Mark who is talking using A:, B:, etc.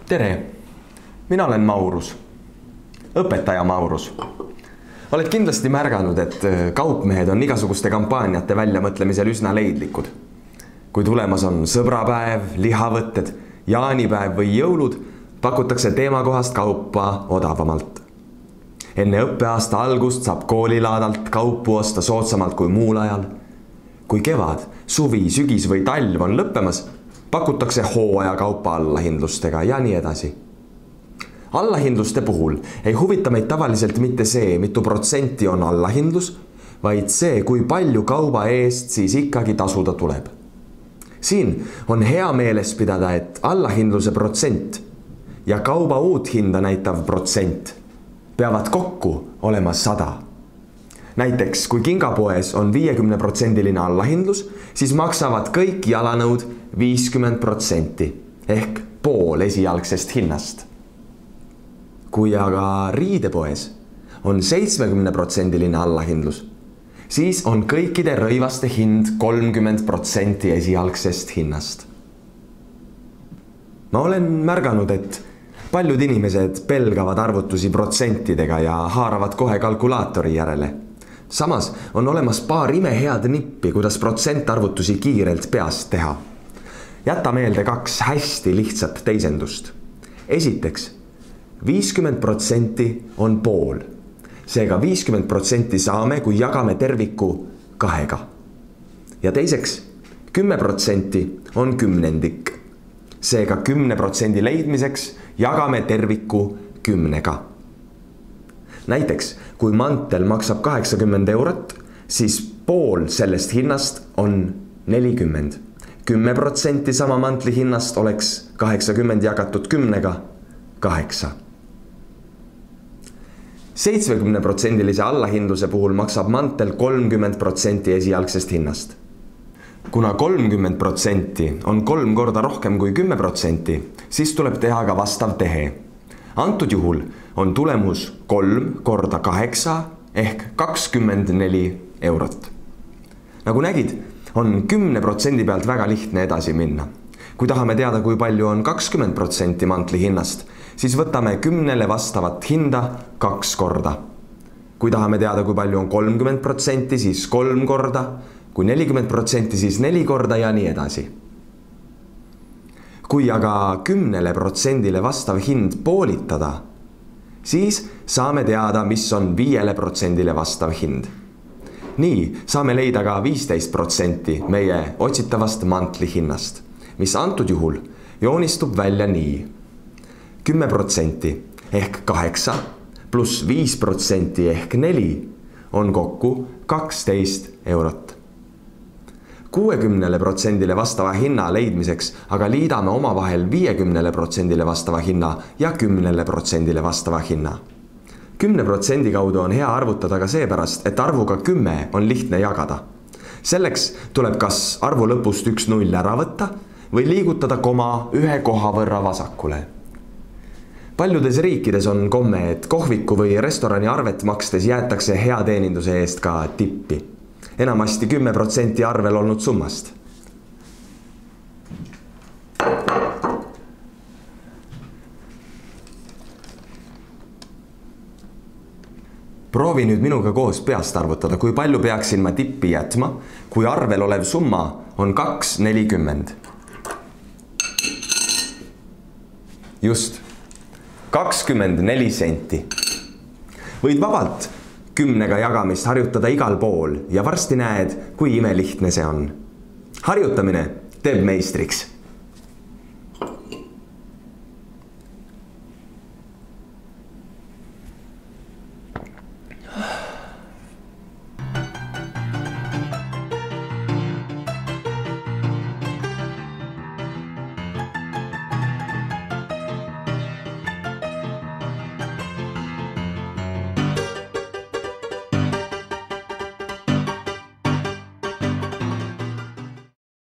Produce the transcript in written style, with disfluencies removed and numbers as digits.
A: Tere! Mina olen Maurus. Õpetaja Maurus. Oled kindlasti märganud, et kaupmehed on igasuguste kampaaniate väljamõtlemisel üsna leidlikud. Kui tulemas on sõbrapäev, lihavõtted, jaanipäev või jõulud, pakutakse teemakohast kaupa odavamalt. Enne õppeaasta algust saab koolilaadalt kaupu osta soodsamalt kui muul ajal. Kui kevad, suvi, sügis või talv on lõppemas, pakutakse hooaja kaupa allahindlustega ja nii edasi. Allahindluste puhul ei huvita meid tavaliselt mitte see, mitu protsenti on allahindlus, vaid see, kui palju kauba eest siis ikkagi tasuda tuleb. Siin on hea meeles pidada, et allahindluse protsent ja kauba uut hinda näitav protsent peavad kokku olema 100. Näiteks, kui kingapoes on 50% allahindlus, siis maksavad kõik jalanõud 50% ehk pool esialgsest hinnast. Kui aga riidepoes on 70% allahindlus, siis on kõikide rõivaste hind 30% esialgsest hinnast. Ma olen märganud, et paljud inimesed pelgavad arvutusi protsentidega ja haaravad kohe kalkulaatori järele. Samas on olemas paar imehead nippi, kuidas protsentarvutusi kiirelt peast teha. Jäta meelde 2 hästi lihtsat teisendust. Esiteks, 50% on pool. Seega 50% saame, kui jagame terviku 2. Ja teiseks, 10% on kümnendik. Seega 10% leidmiseks jagame terviku 10. Näiteks, kui mantel maksab 80 eurot, siis pool sellest hinnast on 40. 10% sama mantli hinnast oleks 80 jagatud 10-ga 8. 70% allahindluse puhul maksab mantel 30% esialgsest hinnast. Kuna 30% on 3 korda rohkem kui 10%, siis tuleb teha ka vastav tehe. Antud juhul on tulemus 3 korda 8 ehk 24 eurot. Nagu nägid, on 10% pealt väga lihtne edasi minna. Kui tahame teada, kui palju on 20% mantli hinnast, siis võtame 10 vastavat hinda 2 korda. Kui tahame teada, kui palju on 30%, siis 3 korda, kui 40%, siis 4 korda ja nii edasi. Kui aga 10% vastav hind poolitada, siis saame teada, mis on 5% vastav hind. Nii saame leida ka 15% meie otsitavast mantli hinnast, mis antud juhul joonistub välja nii. 10% ehk 8 pluss 5% ehk 4 on kokku 12 eurot. 60% vastava hinna leidmiseks aga liidame omavahel 50% vastava hinna ja 10% vastava hinna. 10% kaudu on hea arvutada ka seepärast, et arvuga 10 on lihtne jagada. Selleks tuleb kas arvu lõpust 1 0 ära võtta või liigutada koma 1 koha võrra vasakule. Paljudes riikides on komme, et kohviku või restorani arvet makstes jäetakse hea teeninduse eest ka tippi. Enamasti 10% arvel olnud summast. Proovi nüüd minuga koos peast arvutada, kui palju peaksin ma tippi jätma, kui arvel olev summa on 2,40. Just, 24 senti. Võid vabalt 10-ga jagamist harjutada igal pool ja varsti näed, kui imelihtne see on. Harjutamine teeb meistriks.